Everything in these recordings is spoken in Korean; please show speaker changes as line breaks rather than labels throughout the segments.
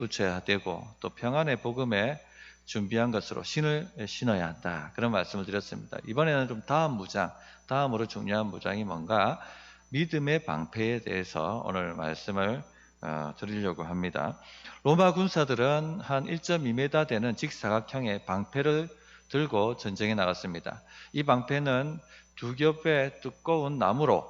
붙여야 되고 또 평안의 복음에 준비한 것으로 신을 신어야 한다. 그런 말씀을 드렸습니다. 이번에는 좀 다음으로 중요한 무장이 뭔가 믿음의 방패에 대해서 오늘 말씀을 드리려고 합니다. 로마 군사들은 한 1.2m 되는 직사각형의 방패를 들고 전쟁에 나갔습니다. 이 방패는 두 겹의 두꺼운 나무로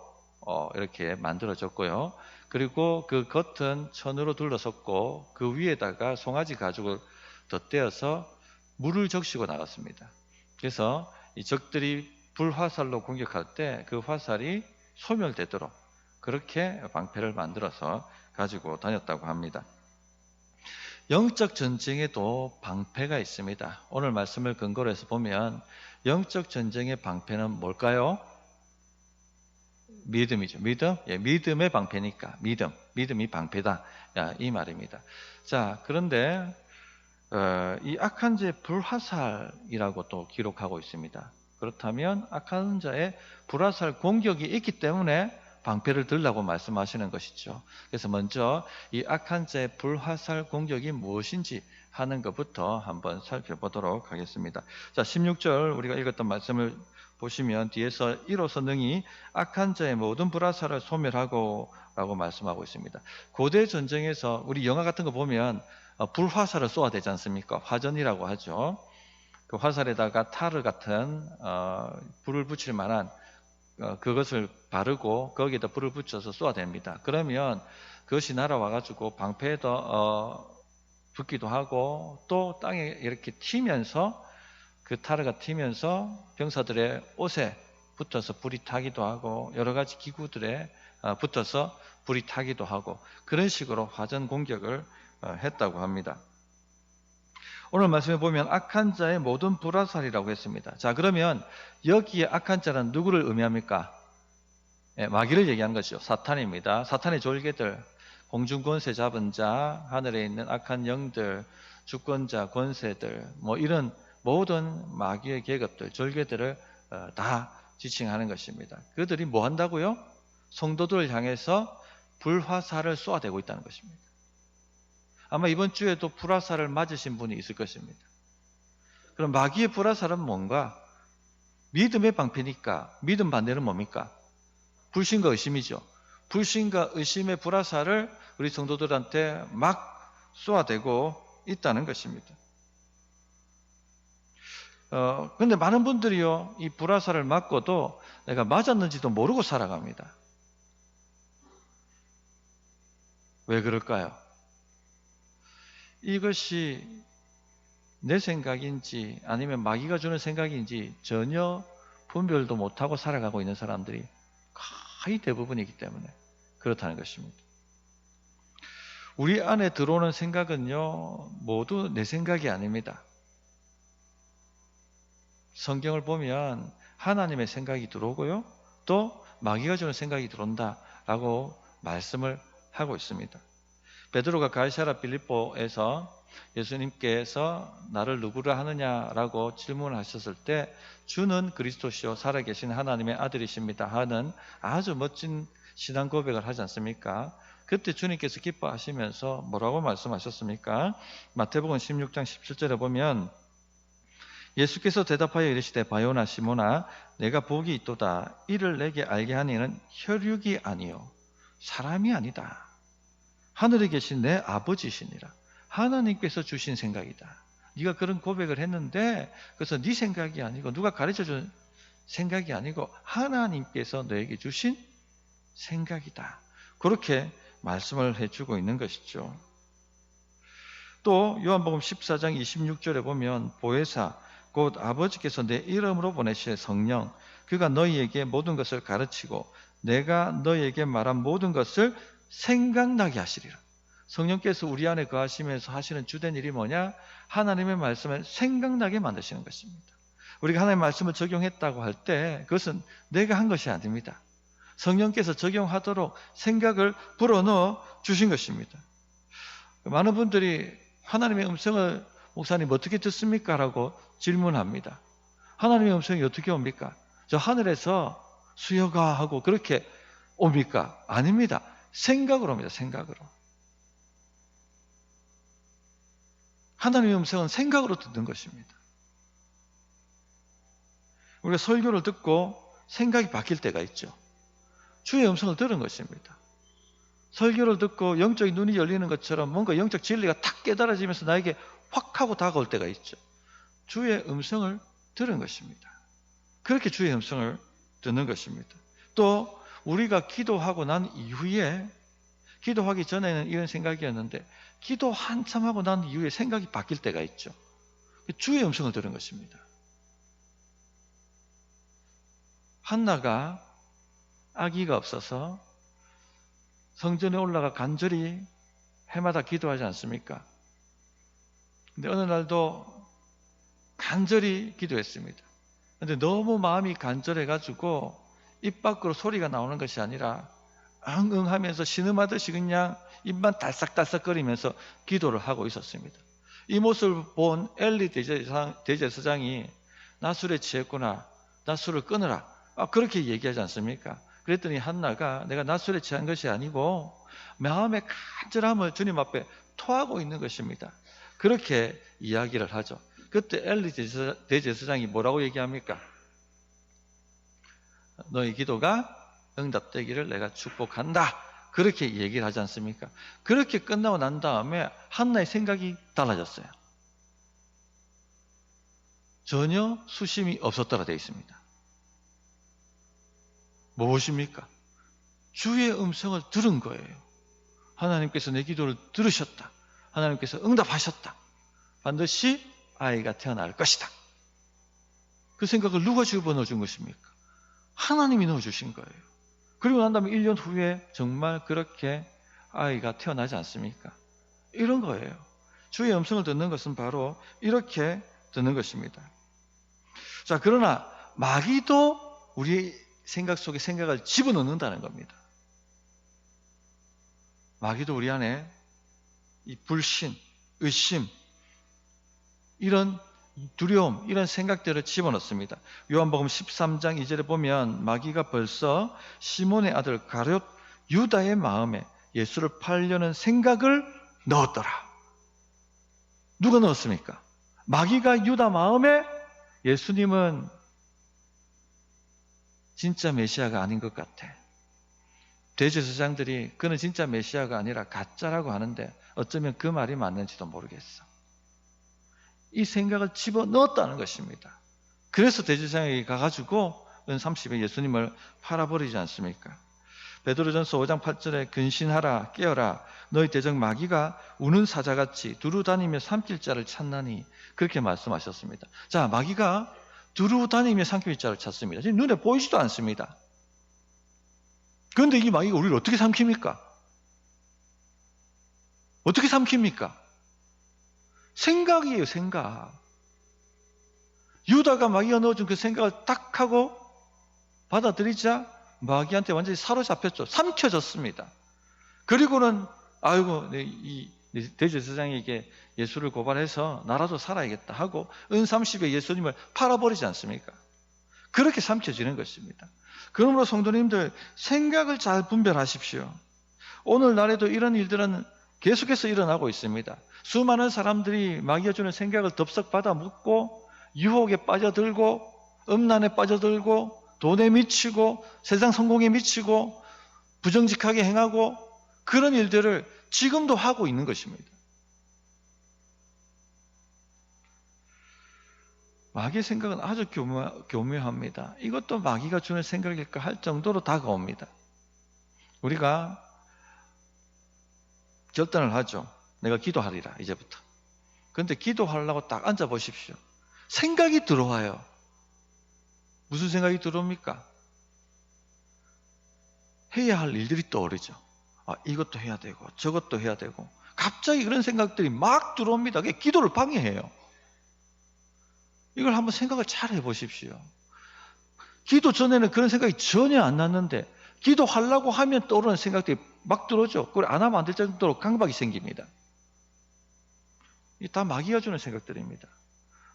이렇게 만들어졌고요. 그리고 그 겉은 천으로 둘러섰고 그 위에다가 송아지 가죽을 덧대어서 물을 적시고 나갔습니다. 그래서 이 적들이 불화살로 공격할 때 그 화살이 소멸되도록 그렇게 방패를 만들어서 가지고 다녔다고 합니다. 영적 전쟁에도 방패가 있습니다. 오늘 말씀을 근거로 해서 보면 영적 전쟁의 방패는 뭘까요? 믿음이죠. 믿음? 예, 믿음의 방패니까 믿음이 방패다. 이 말입니다. 자, 그런데 이 악한 자의 불화살이라고 또 기록하고 있습니다. 그렇다면 악한 자의 불화살 공격이 있기 때문에 방패를 들라고 말씀하시는 것이죠. 그래서 먼저 이 악한 자의 불화살 공격이 무엇인지 하는 것부터 한번 살펴보도록 하겠습니다. 자, 16절 우리가 읽었던 말씀을 보시면 뒤에서 이로써 능히 악한 자의 모든 불화살을 소멸하고 라고 말씀하고 있습니다. 고대 전쟁에서 우리 영화 같은 거 보면 불화살을 쏘아야 되지 않습니까? 화전이라고 하죠. 그 화살에다가 타르 같은 불을 붙일 만한 그것을 바르고 거기에다 불을 붙여서 쏘아야 됩니다. 그러면 그것이 날아와가지고 방패에도 붙기도 하고 또 땅에 이렇게 튀면서 그 타르가 튀면서 병사들의 옷에 붙어서 불이 타기도 하고 여러 가지 기구들에 붙어서 불이 타기도 하고 그런 식으로 화전 공격을 했다고 합니다. 오늘 말씀에 보면 악한 자의 모든 불화살이라고 했습니다. 자, 그러면 여기에 악한 자는 누구를 의미합니까? 마귀를 얘기하는 것이죠. 사탄입니다. 사탄의 졸개들, 공중권세 잡은 자, 하늘에 있는 악한 영들, 주권자, 권세들, 뭐 이런 모든 마귀의 계급들, 졸개들을 다 지칭하는 것입니다. 그들이 뭐 한다고요? 성도들을 향해서 불화살을 쏘아대고 있다는 것입니다. 아마 이번 주에도 불화살을 맞으신 분이 있을 것입니다. 그럼 마귀의 불화살은 뭔가? 믿음의 방패니까 믿음 반대는 뭡니까? 불신과 의심이죠. 불신과 의심의 불화살을 우리 성도들한테 막 쏘아대고 있다는 것입니다. 근데 많은 분들이요, 이 불화살을 맞고도 내가 맞았는지도 모르고 살아갑니다. 왜 그럴까요? 이것이 내 생각인지 아니면 마귀가 주는 생각인지 전혀 분별도 못하고 살아가고 있는 사람들이 거의 대부분이기 때문에 그렇다는 것입니다. 우리 안에 들어오는 생각은요, 모두 내 생각이 아닙니다. 성경을 보면 하나님의 생각이 들어오고요, 또 마귀가 주는 생각이 들어온다라고 말씀을 하고 있습니다. 베드로가 가이사랴 빌립보에서 예수님께서 나를 누구라 하느냐라고 질문하셨을 때 주는 그리스도시요 살아계신 하나님의 아들이십니다 하는 아주 멋진 신앙 고백을 하지 않습니까? 그때 주님께서 기뻐하시면서 뭐라고 말씀하셨습니까? 마태복음 16장 17절에 보면 예수께서 대답하여 이르시되 바요나 시모나 내가 복이 있도다 이를 내게 알게 하니는 혈육이 아니요 사람이 아니다. 하늘에 계신 내 아버지시니라. 하나님께서 주신 생각이다. 네가 그런 고백을 했는데 그래서 네 생각이 아니고 누가 가르쳐준 생각이 아니고 하나님께서 너에게 주신 생각이다. 그렇게 말씀을 해주고 있는 것이죠. 또 요한복음 14장 26절에 보면 보혜사 곧 아버지께서 내 이름으로 보내실 성령 그가 너희에게 모든 것을 가르치고 내가 너희에게 말한 모든 것을 생각나게 하시리라. 성령께서 우리 안에 거하시면서 하시는 주된 일이 뭐냐? 하나님의 말씀을 생각나게 만드시는 것입니다. 우리가 하나님의 말씀을 적용했다고 할 때 그것은 내가 한 것이 아닙니다. 성령께서 적용하도록 생각을 불어넣어 주신 것입니다. 많은 분들이 하나님의 음성을 목사님 어떻게 듣습니까? 라고 질문합니다. 하나님의 음성이 어떻게 옵니까? 저 하늘에서 수여가 하고 그렇게 옵니까? 아닙니다. 생각으로 옵니다. 생각으로. 하나님의 음성은 생각으로 듣는 것입니다. 우리가 설교를 듣고 생각이 바뀔 때가 있죠. 주의 음성을 들은 것입니다. 설교를 듣고 영적인 눈이 열리는 것처럼 뭔가 영적 진리가 탁 깨달아지면서 나에게 확 하고 다가올 때가 있죠. 주의 음성을 들은 것입니다. 그렇게 주의 음성을 듣는 것입니다. 또 우리가 기도하고 난 이후에, 기도하기 전에는 이런 생각이었는데 기도 한참 하고 난 이후에 생각이 바뀔 때가 있죠. 주의 음성을 들은 것입니다. 한나가 아기가 없어서 성전에 올라가 간절히 해마다 기도하지 않습니까? 근데 어느 날도 간절히 기도했습니다. 근데 너무 마음이 간절해가지고 입 밖으로 소리가 나오는 것이 아니라 엉엉 하면서 신음하듯이 그냥 입만 달싹달싹거리면서 기도를 하고 있었습니다. 이 모습을 본 엘리 대제사장이 나 술에 취했구나, 나 술을 끊으라, 그렇게 얘기하지 않습니까? 그랬더니 한나가 내가 낮술에 취한 것이 아니고 마음의 간절함을 주님 앞에 토하고 있는 것입니다. 그렇게 이야기를 하죠. 그때 엘리 대제사장이 뭐라고 얘기합니까? 너희 기도가 응답되기를 내가 축복한다. 그렇게 얘기를 하지 않습니까? 그렇게 끝나고 난 다음에 한나의 생각이 달라졌어요. 전혀 수심이 없었더라 되어 있습니다. 무엇입니까? 주의 음성을 들은 거예요. 하나님께서 내 기도를 들으셨다. 하나님께서 응답하셨다. 반드시 아이가 태어날 것이다. 그 생각을 누가 집어넣어준 것입니까? 하나님이 넣어주신 거예요. 그리고 난 다음에 1년 후에 정말 그렇게 아이가 태어나지 않습니까? 이런 거예요. 주의 음성을 듣는 것은 바로 이렇게 듣는 것입니다. 자, 그러나 마귀도 우리의 생각 속에 생각을 집어넣는다는 겁니다. 마귀도 우리 안에 이 불신, 의심, 이런 두려움, 이런 생각들을 집어넣습니다. 요한복음 13장 2절에 보면 마귀가 벌써 시몬의 아들 가룟 유다의 마음에 예수를 팔려는 생각을 넣었더라. 누가 넣었습니까? 마귀가 유다 마음에 예수님은 진짜 메시아가 아닌 것 같아. 대제사장들이 그는 진짜 메시아가 아니라 가짜라고 하는데 어쩌면 그 말이 맞는지도 모르겠어. 이 생각을 집어넣었다는 것입니다. 그래서 대제사장이 가가지고 은 30에 예수님을 팔아버리지 않습니까? 베드로전서 5장 8절에 근신하라 깨어라 너희 대적 마귀가 우는 사자같이 두루 다니며 삼킬 자를 찾나니 그렇게 말씀하셨습니다. 자, 마귀가 두루 다니며 삼킬 자를 찾습니다. 지금 눈에 보이지도 않습니다. 그런데 이 마귀가 우리를 어떻게 삼킵니까? 어떻게 삼킵니까? 생각이에요, 생각. 유다가 마귀가 넣어준 그 생각을 딱 하고 받아들이자 마귀한테 완전히 사로잡혔죠. 삼켜졌습니다. 그리고는 아이고 이 대제사장에게 예수를 고발해서 나라도 살아야겠다 하고 은30에 예수님을 팔아버리지 않습니까? 그렇게 삼켜지는 것입니다. 그러므로 성도님들 생각을 잘 분별하십시오. 오늘날에도 이런 일들은 계속해서 일어나고 있습니다. 수많은 사람들이 마귀가 주는 생각을 덥석 받아 묻고 유혹에 빠져들고 음란에 빠져들고 돈에 미치고 세상 성공에 미치고 부정직하게 행하고 그런 일들을 지금도 하고 있는 것입니다. 마귀의 생각은 아주 교묘합니다. 이것도 마귀가 주는 생각일까 할 정도로 다가옵니다. 우리가 결단을 하죠. 내가 기도하리라 이제부터. 그런데 기도하려고 딱 앉아 보십시오. 생각이 들어와요. 무슨 생각이 들어옵니까? 해야 할 일들이 떠오르죠. 이것도 해야 되고 저것도 해야 되고 갑자기 그런 생각들이 막 들어옵니다. 그게 기도를 방해해요. 이걸 한번 생각을 잘 해보십시오. 기도 전에는 그런 생각이 전혀 안 났는데 기도하려고 하면 떠오르는 생각들이 막 들어오죠. 그걸 안 하면 안 될 정도로 강박이 생깁니다. 이게 다 마귀가 주는 생각들입니다.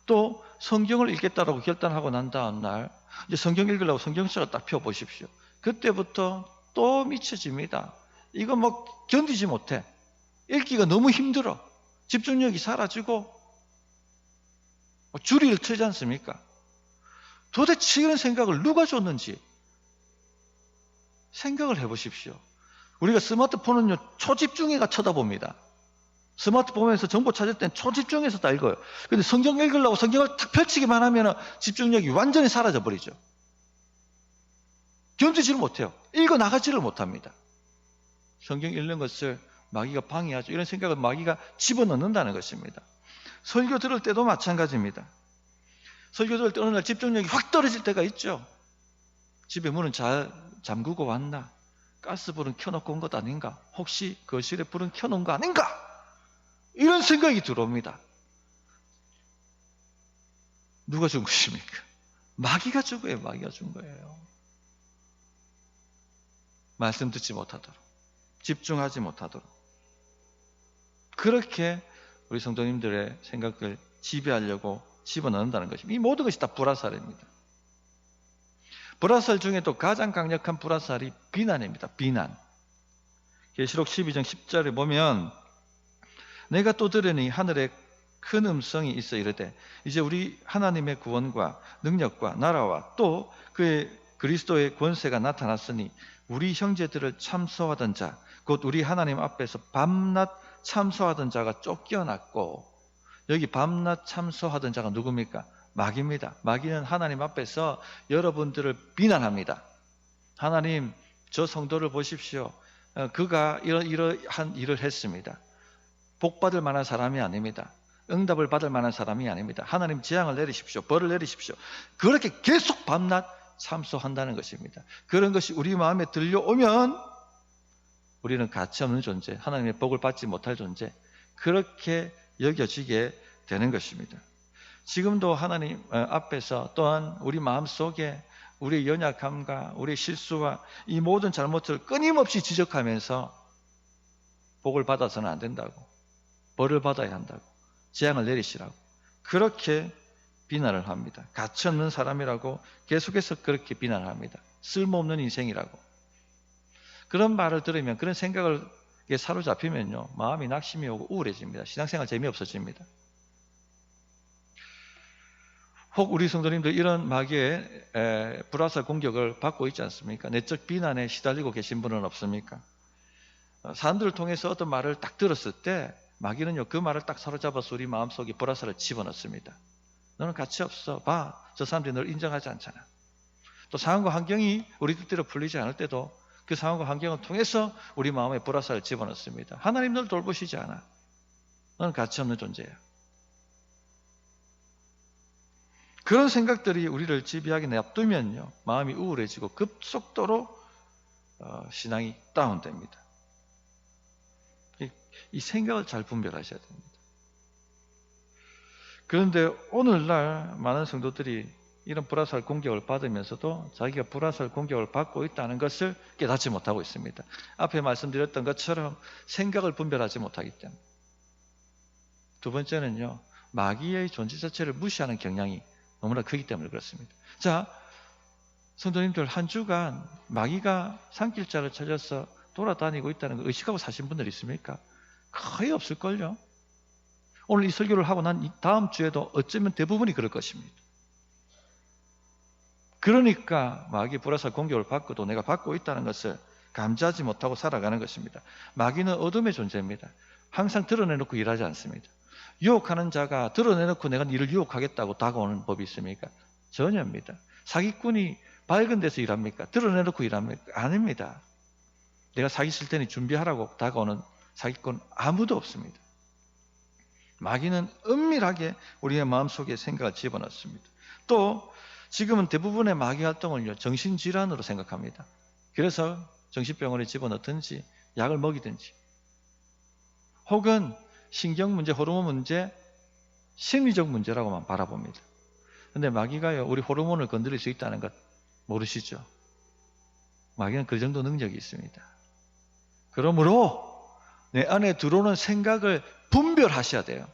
또 성경을 읽겠다라고 결단하고 난 다음 날 이제 성경 읽으려고 성경책을 딱 펴보십시오. 그때부터 또 미쳐집니다. 이거 뭐 견디지 못해. 읽기가 너무 힘들어. 집중력이 사라지고 줄이를 트지 않습니까? 도대체 이런 생각을 누가 줬는지 생각을 해보십시오. 우리가 스마트폰은요, 초집중해가 쳐다봅니다. 스마트폰 보면서 정보 찾을 땐 초집중해서 다 읽어요. 근데 성경 읽으려고 성경을 탁 펼치기만 하면 집중력이 완전히 사라져버리죠. 견디지를 못해요. 읽어 나가지를 못합니다. 성경 읽는 것을 마귀가 방해하죠. 이런 생각을 마귀가 집어넣는다는 것입니다. 설교 들을 때도 마찬가지입니다. 설교 들을 때 어느 날 집중력이 확 떨어질 때가 있죠. 집에 문은 잘 잠그고 왔나? 가스불은 켜놓고 온 것 아닌가? 혹시 거실에 불은 켜놓은 거 아닌가? 이런 생각이 들어옵니다. 누가 준 것입니까? 마귀가 준 거예요. 마귀가 준 거예요. 말씀 듣지 못하도록, 집중하지 못하도록, 그렇게 우리 성도님들의 생각을 지배하려고 집어넣는다는 것입니다. 이 모든 것이 다 불화살입니다. 불화살 중에도 가장 강력한 불화살이 비난입니다. 비난. 계시록 12장 10절에 보면 내가 또 들으니 하늘에 큰 음성이 있어 이르되 이제 우리 하나님의 구원과 능력과 나라와 또 그의 그리스도의 권세가 나타났으니 우리 형제들을 참소하던 자, 곧 우리 하나님 앞에서 밤낮 참소하던 자가 쫓겨났고, 여기 밤낮 참소하던 자가 누굽니까? 마귀입니다. 마귀는 하나님 앞에서 여러분들을 비난합니다. 하나님, 저 성도를 보십시오. 그가 이러한 일을 했습니다. 복받을 만한 사람이 아닙니다. 응답을 받을 만한 사람이 아닙니다. 하나님 재앙을 내리십시오. 벌을 내리십시오. 그렇게 계속 밤낮 참소한다는 것입니다. 그런 것이 우리 마음에 들려오면 우리는 가치없는 존재, 하나님의 복을 받지 못할 존재, 그렇게 여겨지게 되는 것입니다. 지금도 하나님 앞에서 또한 우리 마음속에 우리의 연약함과 우리의 실수와 이 모든 잘못을 끊임없이 지적하면서 복을 받아서는 안 된다고, 벌을 받아야 한다고, 재앙을 내리시라고 그렇게 비난을 합니다. 가치 없는 사람이라고 계속해서 그렇게 비난을 합니다. 쓸모없는 인생이라고. 그런 말을 들으면, 그런 생각을 사로잡히면요, 마음이 낙심이 오고 우울해집니다. 신앙생활 재미없어집니다. 혹 우리 성도님들 이런 마귀의 불화살 공격을 받고 있지 않습니까? 내적 비난에 시달리고 계신 분은 없습니까? 사람들을 통해서 어떤 말을 딱 들었을 때 마귀는요, 그 말을 딱 사로잡아서 우리 마음속에 불화살을 집어넣습니다. 너는 가치 없어. 봐, 저 사람들이 널 인정하지 않잖아. 또 상황과 환경이 우리 뜻대로 풀리지 않을 때도 그 상황과 환경을 통해서 우리 마음에 불화살을 집어넣습니다. 하나님 널 돌보시지 않아. 너는 가치 없는 존재야. 그런 생각들이 우리를 지배하게 냅두면요, 마음이 우울해지고 급속도로 신앙이 다운됩니다. 이 생각을 잘 분별하셔야 됩니다. 그런데 오늘날 많은 성도들이 이런 불화살 공격을 받으면서도 자기가 불화살 공격을 받고 있다는 것을 깨닫지 못하고 있습니다. 앞에 말씀드렸던 것처럼 생각을 분별하지 못하기 때문에. 두 번째는요, 마귀의 존재 자체를 무시하는 경향이 너무나 크기 때문에 그렇습니다. 자, 성도님들, 한 주간 마귀가 산길자를 찾아서 돌아다니고 있다는 걸 의식하고 사신 분들 있습니까? 거의 없을걸요. 오늘 이 설교를 하고 난 다음 주에도 어쩌면 대부분이 그럴 것입니다. 그러니까 마귀 불화살 공격을 받고도 내가 받고 있다는 것을 감지하지 못하고 살아가는 것입니다. 마귀는 어둠의 존재입니다. 항상 드러내놓고 일하지 않습니다. 유혹하는 자가 드러내놓고 내가 이를 유혹하겠다고 다가오는 법이 있습니까? 전혀입니다. 사기꾼이 밝은 데서 일합니까? 드러내놓고 일합니까? 아닙니다. 내가 사기 칠 테니 준비하라고 다가오는 사기꾼 아무도 없습니다. 마귀는 은밀하게 우리의 마음속에 생각을 집어넣습니다. 또 지금은 대부분의 마귀 활동을요, 정신질환으로 생각합니다. 그래서 정신병원에 집어넣든지 약을 먹이든지, 혹은 신경 문제, 호르몬 문제, 심리적 문제라고만 바라봅니다. 그런데 마귀가요, 우리 호르몬을 건드릴 수 있다는 것 모르시죠? 마귀는 그 정도 능력이 있습니다. 그러므로 내 안에 들어오는 생각을 분별하셔야 돼요.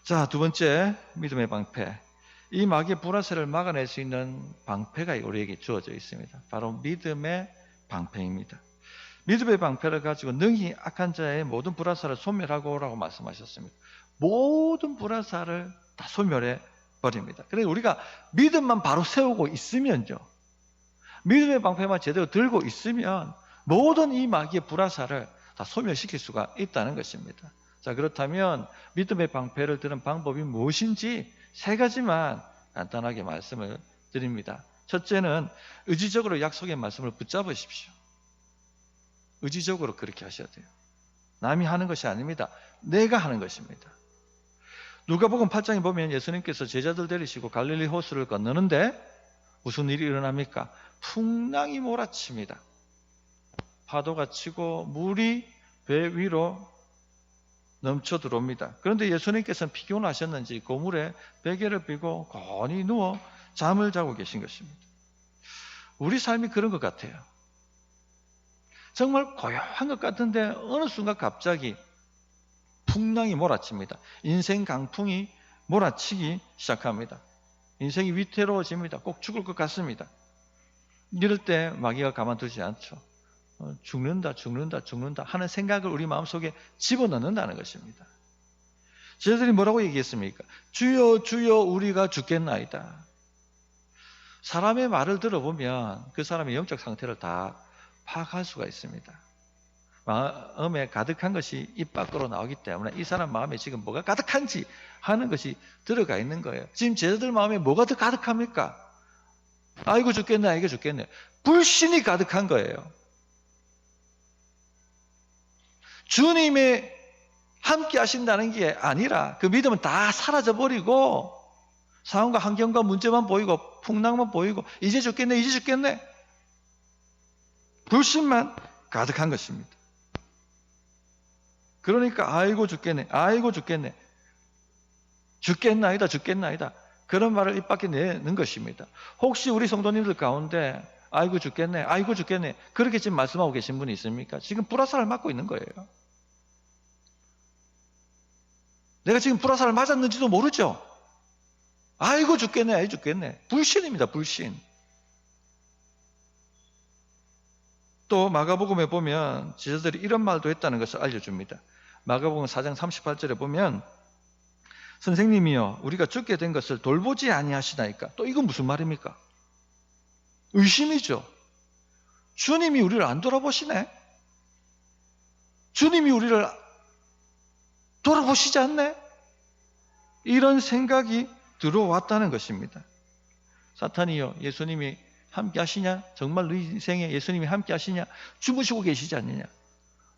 자, 두 번째, 믿음의 방패. 이 마귀의 불화살을 막아낼 수 있는 방패가 우리에게 주어져 있습니다. 바로 믿음의 방패입니다. 믿음의 방패를 가지고 능히 악한 자의 모든 불화살을 소멸하고 오라고 말씀하셨습니다. 모든 불화살을 다 소멸해 버립니다. 그래서 우리가 믿음만 바로 세우고 있으면요, 믿음의 방패만 제대로 들고 있으면 모든 이 마귀의 불화살을 다 소멸시킬 수가 있다는 것입니다. 자, 그렇다면 믿음의 방패를 드는 방법이 무엇인지 세 가지만 간단하게 말씀을 드립니다. 첫째는 의지적으로 약속의 말씀을 붙잡으십시오. 의지적으로 그렇게 하셔야 돼요. 남이 하는 것이 아닙니다. 내가 하는 것입니다. 누가복음 8장에 보면 예수님께서 제자들 데리시고 갈릴리 호수를 건너는데 무슨 일이 일어납니까? 풍랑이 몰아칩니다. 파도가 치고 물이 배 위로 넘쳐 들어옵니다. 그런데 예수님께서는 피곤하셨는지 그 물에 베개를 펴고 고니 누워 잠을 자고 계신 것입니다. 우리 삶이 그런 것 같아요. 정말 고요한 것 같은데 어느 순간 갑자기 풍랑이 몰아칩니다. 인생 강풍이 몰아치기 시작합니다. 인생이 위태로워집니다. 꼭 죽을 것 같습니다. 이럴 때 마귀가 가만두지 않죠. 죽는다 하는 생각을 우리 마음속에 집어넣는다는 것입니다. 제자들이 뭐라고 얘기했습니까? 주여 주여 우리가 죽겠나이다. 사람의 말을 들어보면 그 사람의 영적 상태를 다 파악할 수가 있습니다. 마음에 가득한 것이 입 밖으로 나오기 때문에 이 사람 마음에 지금 뭐가 가득한지 하는 것이 들어가 있는 거예요. 지금 제자들 마음에 뭐가 더 가득합니까? 아이고 죽겠네, 아이고 죽겠네. 불신이 가득한 거예요. 주님이 함께 하신다는 게 아니라 그 믿음은 다 사라져버리고 상황과 환경과 문제만 보이고 풍랑만 보이고 이제 죽겠네, 이제 죽겠네. 불신만 가득한 것입니다. 그러니까 아이고 죽겠네, 아이고 죽겠네, 죽겠나이다, 죽겠나이다, 그런 말을 입 밖에 내는 것입니다. 혹시 우리 성도님들 가운데 아이고 죽겠네, 아이고 죽겠네 그렇게 지금 말씀하고 계신 분이 있습니까? 지금 불화살을 맞고 있는 거예요. 내가 지금 불화살을 맞았는지도 모르죠. 아이고 죽겠네, 아이고 죽겠네. 불신입니다, 불신. 또 마가복음에 보면 제자들이 이런 말도 했다는 것을 알려줍니다. 마가복음 4장 38절에 보면 선생님이여 우리가 죽게 된 것을 돌보지 아니하시나이까. 또 이건 무슨 말입니까? 의심이죠. 주님이 우리를 안 돌아보시네? 주님이 우리를 돌아보시지 않네? 이런 생각이 들어왔다는 것입니다. 사탄이요 예수님이 함께 하시냐? 정말 네 인생에 예수님이 함께 하시냐? 주무시고 계시지 않느냐?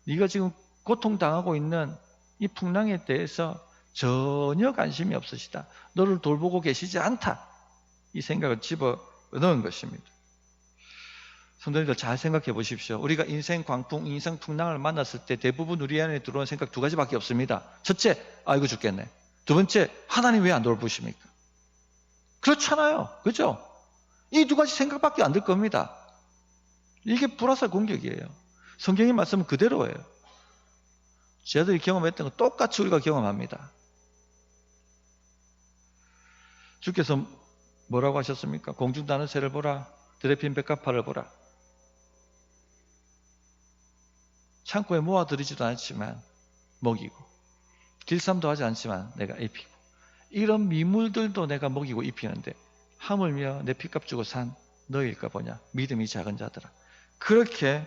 네가 지금 고통당하고 있는 이 풍랑에 대해서 전혀 관심이 없으시다. 너를 돌보고 계시지 않다. 이 생각을 집어넣은 것입니다. 성도님들 잘 생각해 보십시오. 우리가 인생 광풍, 인생 풍랑을 만났을 때 대부분 우리 안에 들어오는 생각 두 가지밖에 없습니다. 첫째, 아이고 죽겠네. 두 번째, 하나님 왜 안 돌보십니까? 그렇잖아요. 그죠? 이 두 가지 생각밖에 안 들 겁니다. 이게 불화살 공격이에요. 성경의 말씀은 그대로예요. 제자들이 경험했던 거 똑같이 우리가 경험합니다. 주께서 뭐라고 하셨습니까? 공중 나는 새를 보라, 들에 핀 백합화를 보라. 창고에 모아들이지도 않지만 먹이고 길쌈도 하지 않지만 내가 입히고 이런 미물들도 내가 먹이고 입히는데 하물며 내 피값 주고 산 너희일까 보냐 믿음이 작은 자들아. 그렇게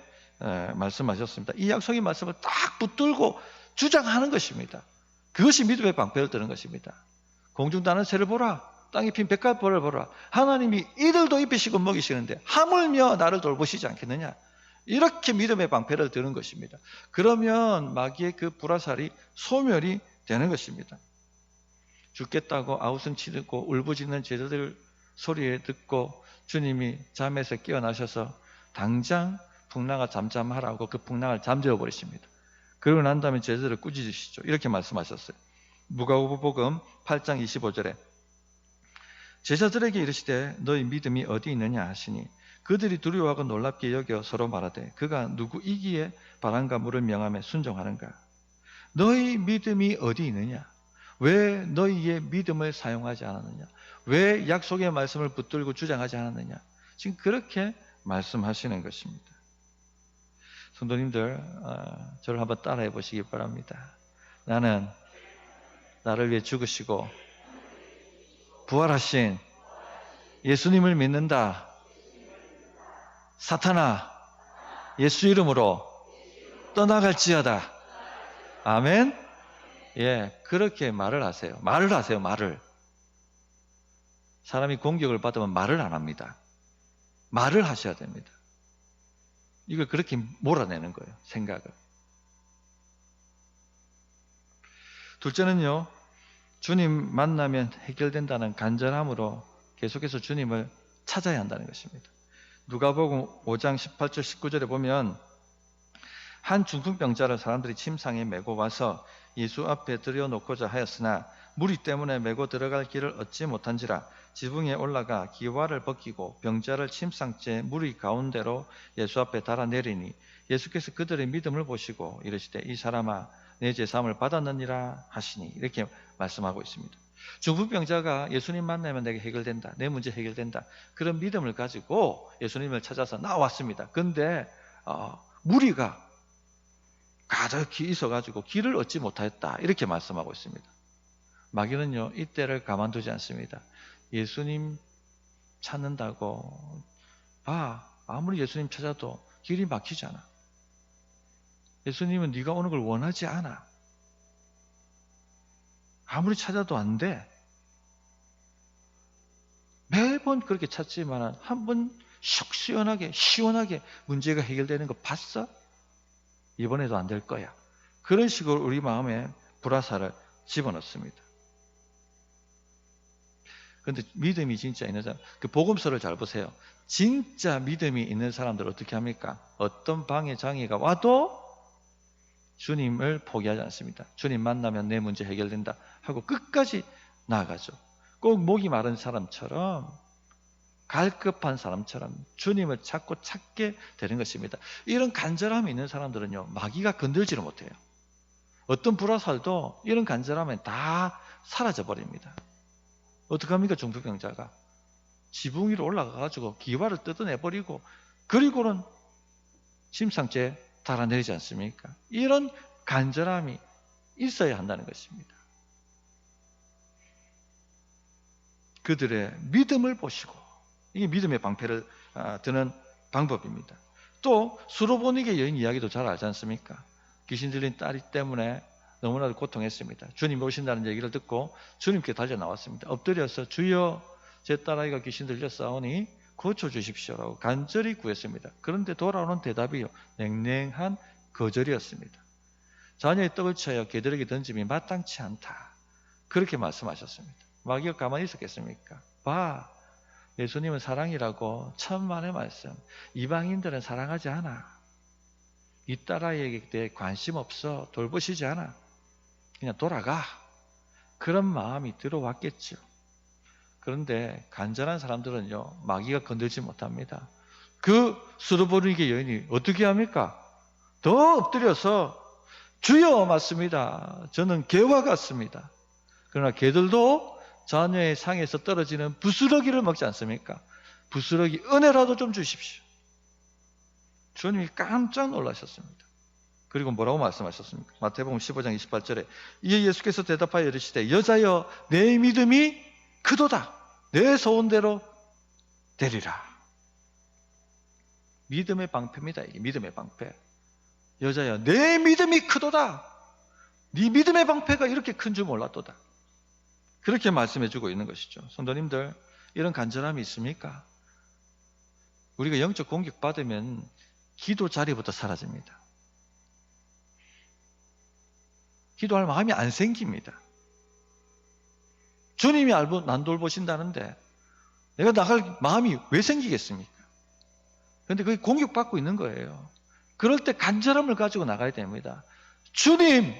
말씀하셨습니다. 이 약속의 말씀을 딱 붙들고 주장하는 것입니다. 그것이 믿음의 방패를 드는 것입니다. 공중 나는 새를 보라, 땅에 핀 백합화를 보라. 하나님이 이들도 입히시고 먹이시는데 하물며 나를 돌보시지 않겠느냐. 이렇게 믿음의 방패를 드는 것입니다. 그러면 마귀의 그 불화살이 소멸이 되는 것입니다. 죽겠다고 아우성치고 울부짖는 제자들 소리에 듣고 주님이 잠에서 깨어나셔서 당장 풍랑아 잠잠하라고 그 풍랑을 잠재워 버리십니다. 그러고 난 다음에 제자들을 꾸짖으시죠. 이렇게 말씀하셨어요. 누가복음 8장 25절에 제자들에게 이르시되 너희 믿음이 어디 있느냐 하시니 그들이 두려워하고 놀랍게 여겨 서로 말하되 그가 누구이기에 바람과 물을 명함에 순종하는가. 너희 믿음이 어디 있느냐. 왜 너희의 믿음을 사용하지 않았느냐. 왜 약속의 말씀을 붙들고 주장하지 않았느냐. 지금 그렇게 말씀하시는 것입니다. 성도님들 저를 한번 따라해 보시기 바랍니다. 나는 나를 위해 죽으시고 부활하신 예수님을 믿는다. 사탄아, 예수 이름으로 떠나갈지어다. 아멘. 예, 그렇게 말을 하세요. 말을 하세요. 말을. 사람이 공격을 받으면 말을 안 합니다. 말을 하셔야 됩니다. 이걸 그렇게 몰아내는 거예요. 생각을. 둘째는요, 주님 만나면 해결된다는 간절함으로 계속해서 주님을 찾아야 한다는 것입니다. 누가복음 5장 18절 19절에 보면 한 중풍병자를 사람들이 침상에 메고 와서 예수 앞에 들여놓고자 하였으나 무리 때문에 메고 들어갈 길을 얻지 못한지라 지붕에 올라가 기와를 벗기고 병자를 침상째 무리 가운데로 예수 앞에 달아내리니 예수께서 그들의 믿음을 보시고 이르시되 이 사람아 내 죄사함을 받았느니라 하시니 이렇게 말씀하고 있습니다. 중풍병자가 예수님 만나면 내게 해결된다. 내 문제 해결된다. 그런 믿음을 가지고 예수님을 찾아서 나왔습니다. 그런데 무리가 가득히 있어가지고 길을 얻지 못하였다. 이렇게 말씀하고 있습니다. 마귀는요, 이때를 가만두지 않습니다. 예수님 찾는다고 아무리 예수님 찾아도 길이 막히잖아. 예수님은 네가 오는 걸 원하지 않아. 아무리 찾아도 안 돼. 매번 그렇게 찾지만 한 번 속 시원하게 문제가 해결되는 거 봤어? 이번에도 안 될 거야. 그런 식으로 우리 마음에 불화살을 집어넣습니다. 그런데 믿음이 진짜 있는 사람, 그 복음서를 잘 보세요. 진짜 믿음이 있는 사람들 어떻게 합니까? 어떤 방해 장애가 와도 주님을 포기하지 않습니다. 주님 만나면 내 문제 해결된다 하고 끝까지 나아가죠. 꼭 목이 마른 사람처럼, 갈급한 사람처럼 주님을 찾게 되는 것입니다. 이런 간절함이 있는 사람들은요, 마귀가 건들지를 못해요. 어떤 불화살도 이런 간절함에 다 사라져 버립니다. 어떡합니까? 중풍병자가 지붕 위로 올라가가지고 기와를 뜯어내버리고 그리고는 침상째 달아내리지 않습니까? 이런 간절함이 있어야 한다는 것입니다. 그들의 믿음을 보시고, 이게 믿음의 방패를 드는 방법입니다. 또 수로보니게 여인 이야기도 잘 알지 않습니까? 귀신 들린 딸이 때문에 너무나도 고통했습니다. 주님 오신다는 얘기를 듣고 주님께 달려 나왔습니다. 엎드려서 주여 제 딸아이가 귀신 들렸사오니 고쳐주십시오라고 간절히 구했습니다. 그런데 돌아오는 대답이요, 냉랭한 거절이었습니다. 자녀의 떡을 쳐여 개들에게 던짐이 마땅치 않다. 그렇게 말씀하셨습니다. 마귀가 가만히 있었겠습니까? 봐, 예수님은 사랑이라고 천만의 말씀. 이방인들은 사랑하지 않아. 이 딸아이에게 대해 관심 없어. 돌보시지 않아. 그냥 돌아가. 그런 마음이 들어왔겠죠. 그런데 간절한 사람들은요, 마귀가 건들지 못합니다. 그 수르보니게 여인이 어떻게 합니까? 더 엎드려서 주여 맞습니다. 저는 개와 같습니다. 그러나 개들도 자녀의 상에서 떨어지는 부스러기를 먹지 않습니까? 부스러기 은혜라도 좀 주십시오. 주님이 깜짝 놀라셨습니다. 그리고 뭐라고 말씀하셨습니까? 마태복음 15장 28절에 이에 예수께서 대답하여 이르시되 여자여 내 믿음이 크도다. 내 소원대로 되리라. 믿음의 방패입니다. 이게 믿음의 방패. 여자여 내 믿음이 크도다. 네 믿음의 방패가 이렇게 큰 줄 몰랐도다. 그렇게 말씀해 주고 있는 것이죠. 성도님들, 이런 간절함이 있습니까? 우리가 영적 공격 받으면 기도 자리부터 사라집니다. 기도할 마음이 안 생깁니다. 주님이 난 돌보신다는데 내가 나갈 마음이 왜 생기겠습니까? 그런데 그게 공격받고 있는 거예요. 그럴 때 간절함을 가지고 나가야 됩니다. 주님의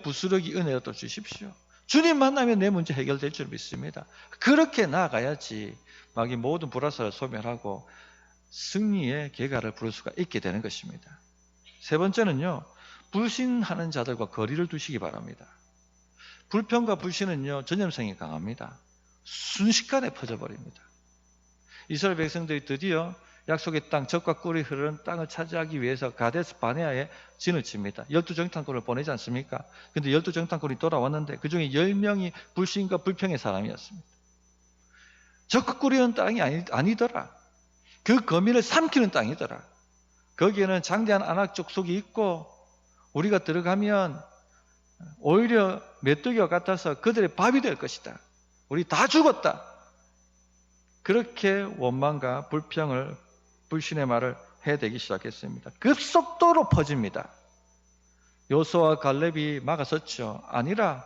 부스러기 은혜를 또 주십시오. 주님 만나면 내 문제 해결될 줄 믿습니다. 그렇게 나아가야지 마귀 모든 불화살을 소멸하고 승리의 계가를 부를 수가 있게 되는 것입니다. 세 번째는요, 불신하는 자들과 거리를 두시기 바랍니다. 불평과 불신은요, 전염성이 강합니다. 순식간에 퍼져버립니다. 이스라엘 백성들이 드디어 약속의 땅, 젖과 꿀이 흐르는 땅을 차지하기 위해서 가데스 바네아에 진을 칩니다. 12정탐꾼을 보내지 않습니까? 근데 12정탐꾼이 돌아왔는데 그 중에 10명이 불신과 불평의 사람이었습니다. 젖과 꿀이 흐르는 땅이 아니더라. 그 거민을 삼키는 땅이더라. 거기에는 장대한 아낙 족속이 있고 우리가 들어가면 오히려 메뚜기와 같아서 그들의 밥이 될 것이다. 우리 다 죽었다. 그렇게 원망과 불평을, 불신의 말을 해대기 시작했습니다. 급속도로 퍼집니다. 요수아와 갈렙이 막아섰죠. 아니라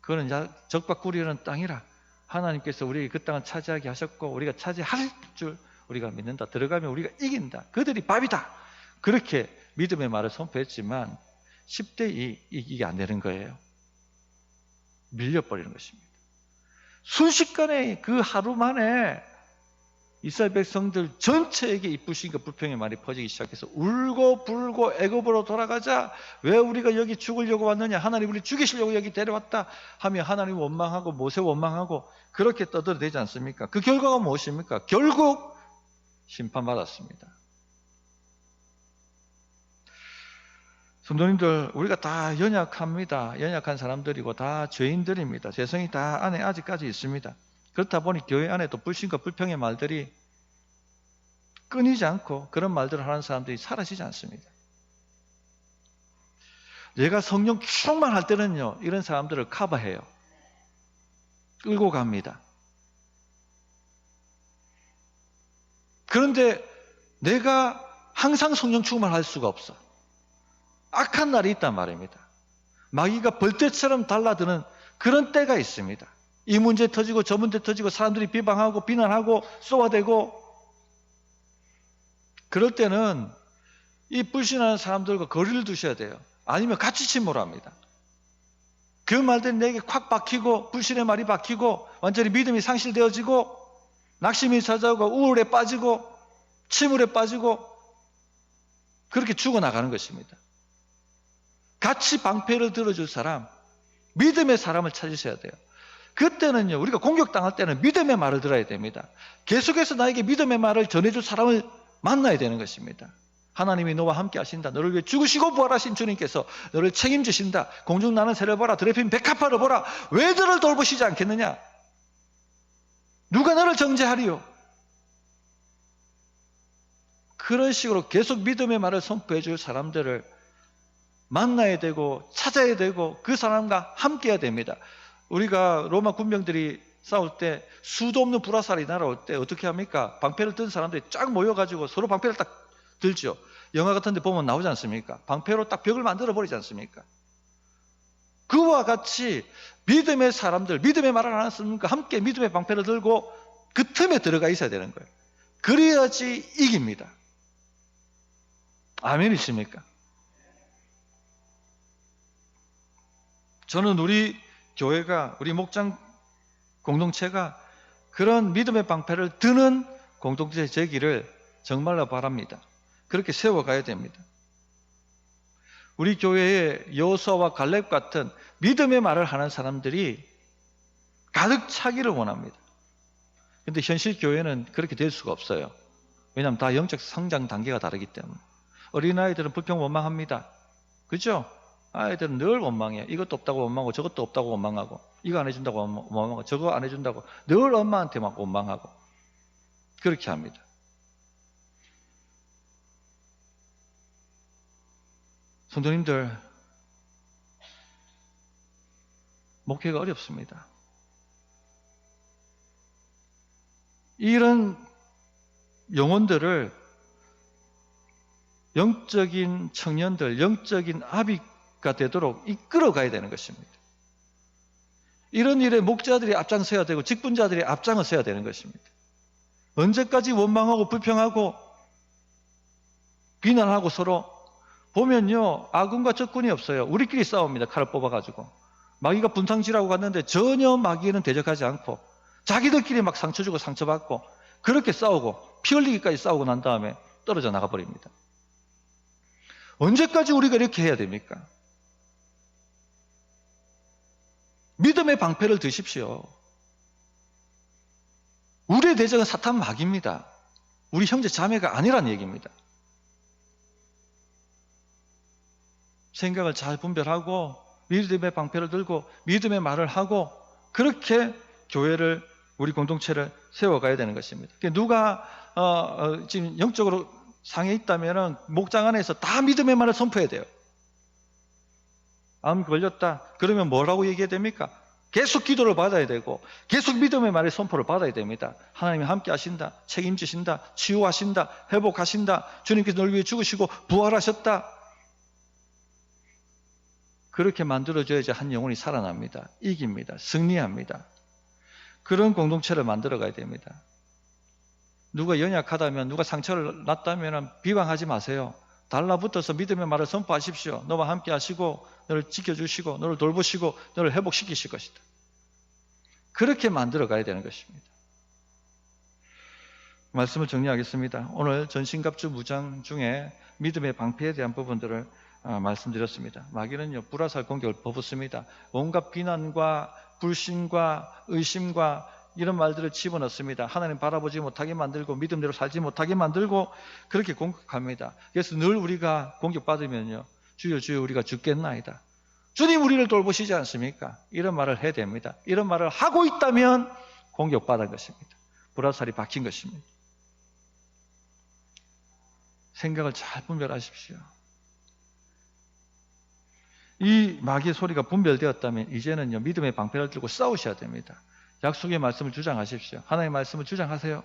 그거는 적과 꿀이 흐르는 땅이라. 하나님께서 우리에게 그 땅을 차지하게 하셨고 우리가 차지할 줄 우리가 믿는다. 들어가면 우리가 이긴다. 그들이 밥이다. 그렇게 믿음의 말을 선포했지만 10대2 이게 안 되는 거예요. 밀려버리는 것입니다. 순식간에 그 하루 만에 이스라엘 백성들 전체에게 이 불신과 불평의 말이 퍼지기 시작해서 울고 불고 애굽으로 돌아가자. 왜 우리가 여기 죽으려고 왔느냐? 하나님 우리 죽이시려고 여기 데려왔다 하며 하나님 원망하고 모세 원망하고 그렇게 떠들어대지 않습니까? 그 결과가 무엇입니까? 결국 심판받았습니다. 성도님들, 우리가 다 연약합니다. 연약한 사람들이고 다 죄인들입니다. 죄성이 다 안에 아직까지 있습니다. 그렇다 보니 교회 안에도 불신과 불평의 말들이 끊이지 않고 그런 말들을 하는 사람들이 사라지지 않습니다. 내가 성령 충만할 때는요, 이런 사람들을 커버해요. 끌고 갑니다. 그런데 내가 항상 성령 충만할 수가 없어. 악한 날이 있단 말입니다. 마귀가 벌떼처럼 달라드는 그런 때가 있습니다. 이 문제 터지고 저 문제 터지고 사람들이 비방하고 비난하고 쏘아대고 그럴 때는 이 불신하는 사람들과 거리를 두셔야 돼요. 아니면 같이 침몰합니다. 그 말들이 내게 콱 박히고 불신의 말이 박히고 완전히 믿음이 상실되어지고 낙심이 찾아오고 우울에 빠지고 침울에 빠지고 그렇게 죽어나가는 것입니다. 같이 방패를 들어줄 사람, 믿음의 사람을 찾으셔야 돼요. 그때는요, 우리가 공격당할 때는 믿음의 말을 들어야 됩니다. 계속해서 나에게 믿음의 말을 전해줄 사람을 만나야 되는 것입니다. 하나님이 너와 함께 하신다. 너를 위해 죽으시고 부활하신 주님께서 너를 책임지신다. 공중 나는 새를 보라. 드레핀 백합화를 보라. 왜 너를 돌보시지 않겠느냐? 누가 너를 정죄하리요? 그런 식으로 계속 믿음의 말을 선포해 줄 사람들을 만나야 되고 찾아야 되고 그 사람과 함께 해야 됩니다. 우리가 로마 군병들이 싸울 때 수도 없는 불화살이 날아올 때 어떻게 합니까? 방패를 든 사람들이 쫙 모여가지고 서로 방패를 딱 들죠. 영화 같은 데 보면 나오지 않습니까? 방패로 딱 벽을 만들어 버리지 않습니까? 그와 같이 믿음의 사람들, 믿음의 말을 안 했습니까? 함께 믿음의 방패를 들고 그 틈에 들어가 있어야 되는 거예요. 그래야지 이깁니다. 아멘이십니까? 저는 우리 교회가, 우리 목장 공동체가 그런 믿음의 방패를 드는 공동체 되기를 정말로 바랍니다. 그렇게 세워가야 됩니다. 우리 교회에 여호수아와 갈렙 같은 믿음의 말을 하는 사람들이 가득 차기를 원합니다. 그런데 현실 교회는 그렇게 될 수가 없어요. 왜냐하면 다 영적 성장 단계가 다르기 때문에. 어린아이들은 불평 원망합니다. 그죠? 아이들은 늘 원망해요. 이것도 없다고 원망하고 저것도 없다고 원망하고 이거 안 해준다고 원망하고 저거 안 해준다고 늘 엄마한테 막 원망하고 그렇게 합니다. 성도님들, 목회가 어렵습니다. 이런 영혼들을 영적인 청년들, 영적인 아비가 되도록 이끌어 가야 되는 것입니다. 이런 일에 목자들이 앞장서야 되고 직분자들이 앞장을 서야 되는 것입니다. 언제까지 원망하고 불평하고 비난하고 서로 보면요, 아군과 적군이 없어요. 우리끼리 싸웁니다. 칼을 뽑아가지고. 마귀가 분탕질하고 갔는데 전혀 마귀에는 대적하지 않고 자기들끼리 막 상처 주고 상처받고 그렇게 싸우고 피 흘리기까지 싸우고 난 다음에 떨어져 나가버립니다. 언제까지 우리가 이렇게 해야 됩니까? 믿음의 방패를 드십시오. 우리의 대적은 사탄 마귀입니다. 우리 형제 자매가 아니란 얘기입니다. 생각을 잘 분별하고 믿음의 방패를 들고 믿음의 말을 하고 그렇게 교회를, 우리 공동체를 세워가야 되는 것입니다. 누가 지금 영적으로 상해 있다면 목장 안에서 다 믿음의 말을 선포해야 돼요. 암 걸렸다 그러면 뭐라고 얘기해야 됩니까? 계속 기도를 받아야 되고 계속 믿음의 말의 선포를 받아야 됩니다. 하나님이 함께 하신다, 책임지신다, 치유하신다, 회복하신다, 주님께서 널 위해 죽으시고 부활하셨다. 그렇게 만들어줘야지 한 영혼이 살아납니다. 이깁니다. 승리합니다. 그런 공동체를 만들어 가야 됩니다. 누가 연약하다면, 누가 상처를 났다면 비방하지 마세요. 달라붙어서 믿음의 말을 선포하십시오. 너와 함께 하시고 너를 지켜주시고 너를 돌보시고 너를 회복시키실 것이다. 그렇게 만들어 가야 되는 것입니다. 말씀을 정리하겠습니다. 오늘 전신갑주 무장 중에 믿음의 방패에 대한 부분들을 말씀드렸습니다. 마귀는요, 불화살 공격을 퍼붓습니다. 온갖 비난과 불신과 의심과 이런 말들을 집어넣습니다. 하나님 바라보지 못하게 만들고 믿음대로 살지 못하게 만들고 그렇게 공격합니다. 그래서 늘 우리가 공격받으면요, 주여 주여 우리가 죽겠나이다, 주님 우리를 돌보시지 않습니까? 이런 말을 해야 됩니다. 이런 말을 하고 있다면 공격받은 것입니다. 불화살이 박힌 것입니다. 생각을 잘 분별하십시오. 이 마귀의 소리가 분별되었다면 이제는요, 믿음의 방패를 들고 싸우셔야 됩니다. 약속의 말씀을 주장하십시오. 하나님의 말씀을 주장하세요.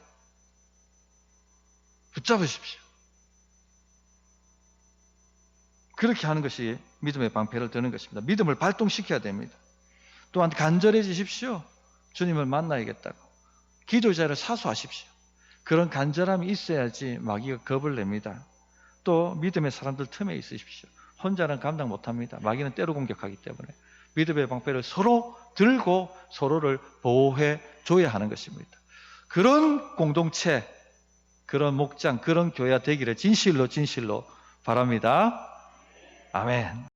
붙잡으십시오. 그렇게 하는 것이 믿음의 방패를 드는 것입니다. 믿음을 발동시켜야 됩니다. 또한 간절해지십시오. 주님을 만나야겠다고. 기도자를 사수하십시오. 그런 간절함이 있어야지 마귀가 겁을 냅니다. 또 믿음의 사람들 틈에 있으십시오. 혼자는 감당 못합니다. 마귀는 때로 공격하기 때문에 믿음의 방패를 서로 들고 서로를 보호해 줘야 하는 것입니다. 그런 공동체, 그런 목장, 그런 교회가 되기를 진실로 바랍니다. 아멘.